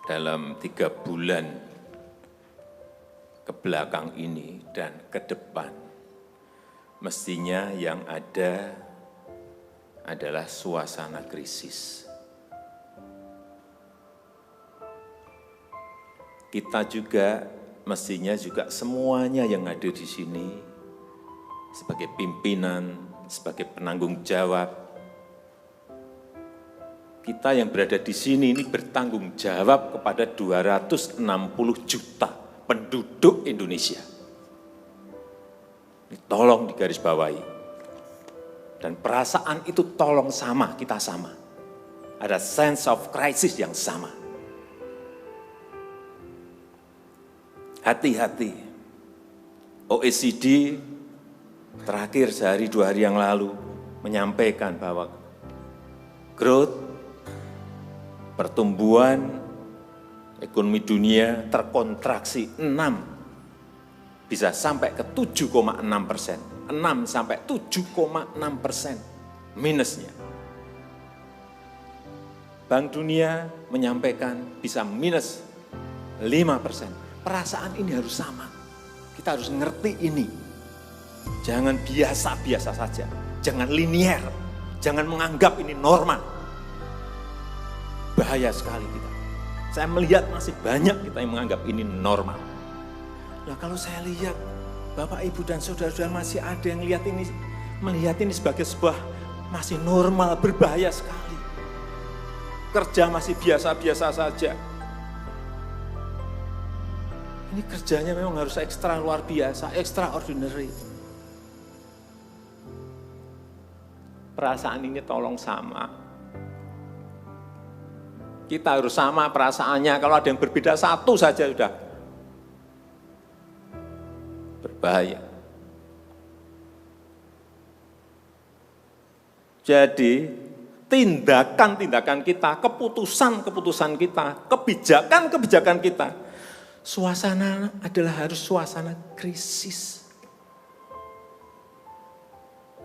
dalam 3 bulan ke belakang ini dan ke depan, mestinya yang ada adalah suasana krisis. Kita juga mestinya juga semuanya yang ada di sini sebagai pimpinan, sebagai penanggung jawab, kita yang berada di sini ini bertanggung jawab kepada 260 juta penduduk Indonesia. Ini tolong digarisbawahi. Dan perasaan itu tolong sama, kita sama. Ada sense of crisis yang sama. Hati-hati. OECD terakhir sehari 2 hari yang lalu menyampaikan bahwa growth, pertumbuhan ekonomi dunia terkontraksi 6, bisa sampai ke 7,6%. 6 sampai 7,6% minusnya. Bank Dunia menyampaikan bisa minus 5%. Perasaan ini harus sama. Kita harus ngerti ini. Jangan biasa-biasa saja. Jangan linier. Jangan menganggap ini normal. Bahaya sekali kita. Saya melihat masih banyak kita yang menganggap ini normal. Nah kalau saya lihat Bapak, Ibu, dan saudara-saudara masih ada yang melihat ini sebagai sebuah masih normal, berbahaya sekali. Kerja masih biasa-biasa saja. Ini kerjanya memang harus ekstra luar biasa, extraordinary. Perasaan ini tolong sama. Kita harus sama perasaannya, kalau ada yang berbeda satu saja sudah berbahaya. Jadi tindakan-tindakan kita, keputusan-keputusan kita, kebijakan-kebijakan kita, suasana adalah harus suasana krisis.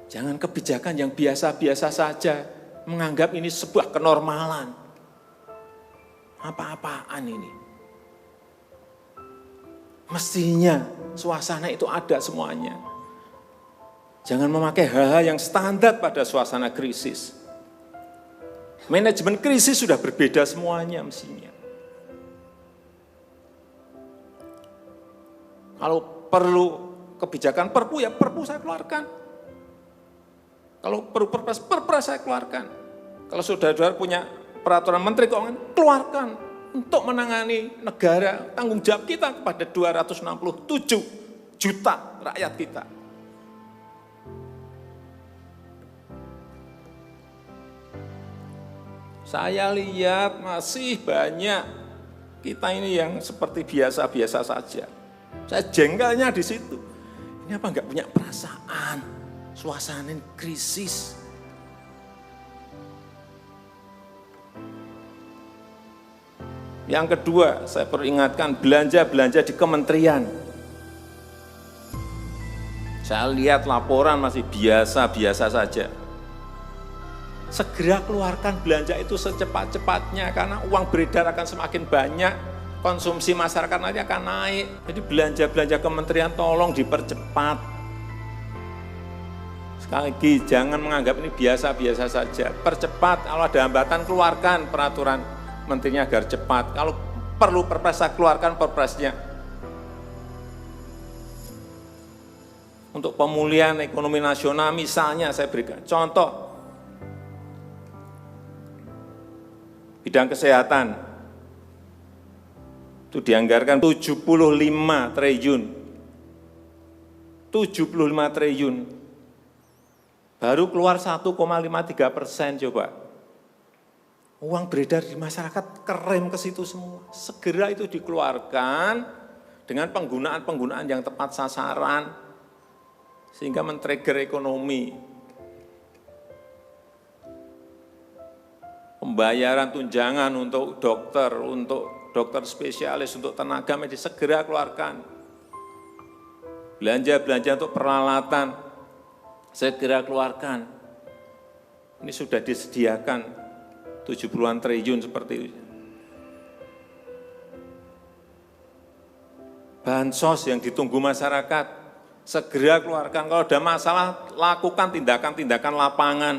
Jangan kebijakan yang biasa-biasa saja, menganggap ini sebuah kenormalan. Apa-apaan ini? Mestinya suasana itu ada semuanya. Jangan memakai hal-hal yang standar pada suasana krisis. Manajemen krisis sudah berbeda semuanya mestinya. Kalau perlu kebijakan perpu, ya perpu saya keluarkan. Kalau perlu perpres saya keluarkan. Kalau saudara-saudara punya peraturan menteri keuangan, keluarkan. Untuk menangani negara, tanggung jawab kita kepada 267 juta rakyat kita. Saya lihat masih banyak kita ini yang seperti biasa-biasa saja. Saya jengkelnya di situ. Ini apa enggak punya perasaan, suasana krisis. Yang kedua, saya perlu ingatkan belanja-belanja di kementerian. Saya lihat laporan masih biasa-biasa saja. Segera keluarkan belanja itu secepat-cepatnya karena uang beredar akan semakin banyak, konsumsi masyarakat nanti akan naik. Jadi belanja-belanja kementerian tolong dipercepat. Sekali lagi, jangan menganggap ini biasa-biasa saja. Percepat, kalau ada hambatan keluarkan peraturan menterinya agar cepat. Kalau perlu perpres, saya keluarkan perpresnya. Untuk pemulihan ekonomi nasional misalnya saya berikan contoh. Bidang kesehatan. Itu dianggarkan 75 triliun. 75 triliun. Baru keluar 1,53% coba. Uang beredar di masyarakat kerem ke situ semua. Segera itu dikeluarkan dengan penggunaan-penggunaan yang tepat sasaran sehingga men-trigger ekonomi. Pembayaran tunjangan untuk dokter spesialis, untuk tenaga medis segera keluarkan. Belanja-belanja untuk peralatan segera keluarkan. Ini sudah disediakan 70-an triliun seperti itu. bansos yang ditunggu masyarakat, segera keluarkan. Kalau ada masalah, lakukan tindakan-tindakan lapangan.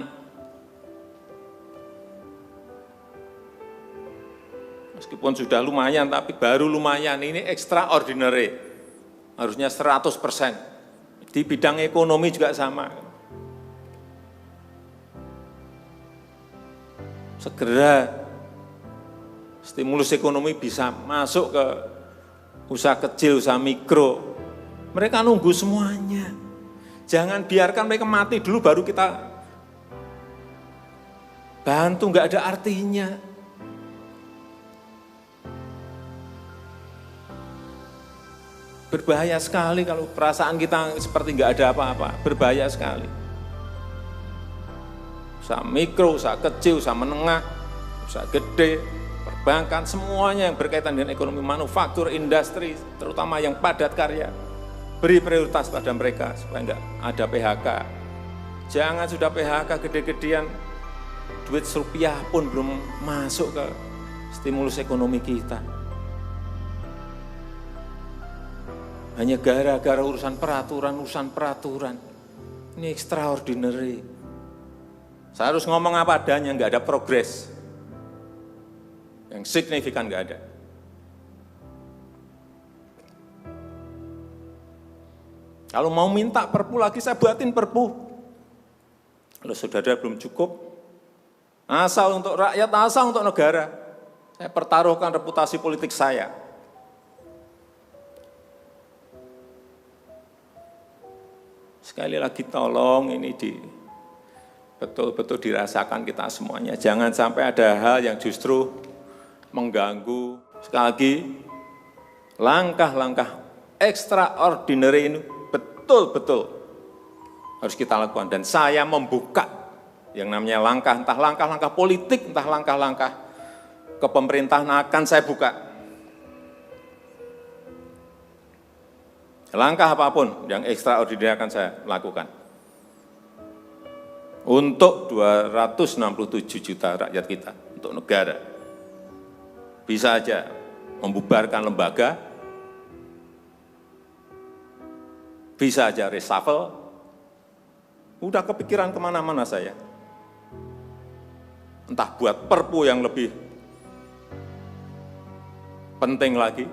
Meskipun sudah lumayan, tapi baru lumayan, ini extraordinary. Harusnya 100%. Di bidang ekonomi juga sama. Segera stimulus ekonomi bisa masuk ke usaha kecil, usaha mikro. Mereka nunggu semuanya. Jangan biarkan mereka mati dulu baru kita bantu, nggak ada artinya. Berbahaya sekali kalau perasaan kita seperti nggak ada apa-apa, berbahaya sekali. Usaha mikro, usaha kecil, usaha menengah, usaha gede, perbankan, semuanya yang berkaitan dengan ekonomi manufaktur, industri, terutama yang padat karya. Beri prioritas pada mereka supaya enggak ada PHK. Jangan sudah PHK gede-gedean, duit rupiah pun belum masuk ke stimulus ekonomi kita. Hanya gara-gara urusan peraturan. Ini extraordinary. Saya harus ngomong apa adanya, enggak ada progres. Yang signifikan enggak ada. Kalau mau minta perpu lagi, saya buatin perpu. Kalau saudara belum cukup, asal untuk rakyat, asal untuk negara. Saya pertaruhkan reputasi politik saya. Sekali lagi tolong ini betul-betul dirasakan kita semuanya. Jangan sampai ada hal yang justru mengganggu. Sekali lagi, langkah-langkah extraordinary ini betul-betul harus kita lakukan. Dan saya membuka yang namanya langkah, entah langkah-langkah politik, entah langkah-langkah kepemerintahan akan saya buka. Langkah apapun yang extraordinary akan saya lakukan. Untuk 267 juta rakyat kita, untuk negara. Bisa aja membubarkan lembaga, bisa aja reshuffle, udah kepikiran kemana-mana saya. Entah buat perpu yang lebih penting lagi,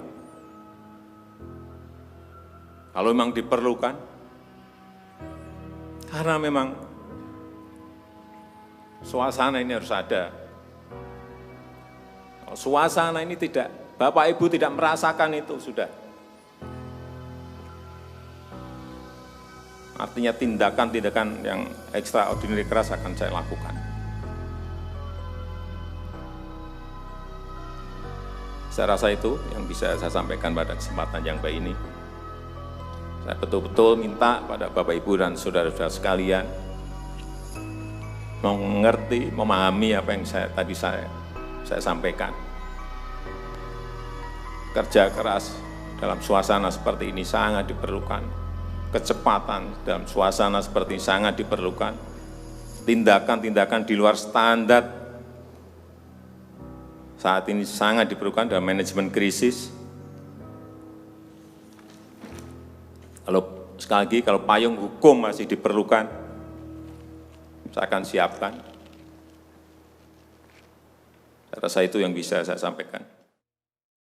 kalau memang diperlukan, karena memang suasana ini harus ada. Kalau suasana ini tidak, Bapak Ibu tidak merasakan itu, sudah. Artinya tindakan-tindakan yang extraordinary keras akan saya lakukan. Saya rasa itu yang bisa saya sampaikan pada kesempatan yang baik ini. Saya betul-betul minta pada Bapak Ibu dan saudara-saudara sekalian mengerti, memahami apa yang tadi saya sampaikan. Kerja keras dalam suasana seperti ini sangat diperlukan. Kecepatan dalam suasana seperti ini sangat diperlukan. Tindakan-tindakan di luar standar saat ini sangat diperlukan dalam manajemen krisis. Sekali lagi, kalau payung hukum masih diperlukan, saya akan siapkan. Saya rasa itu yang bisa saya sampaikan.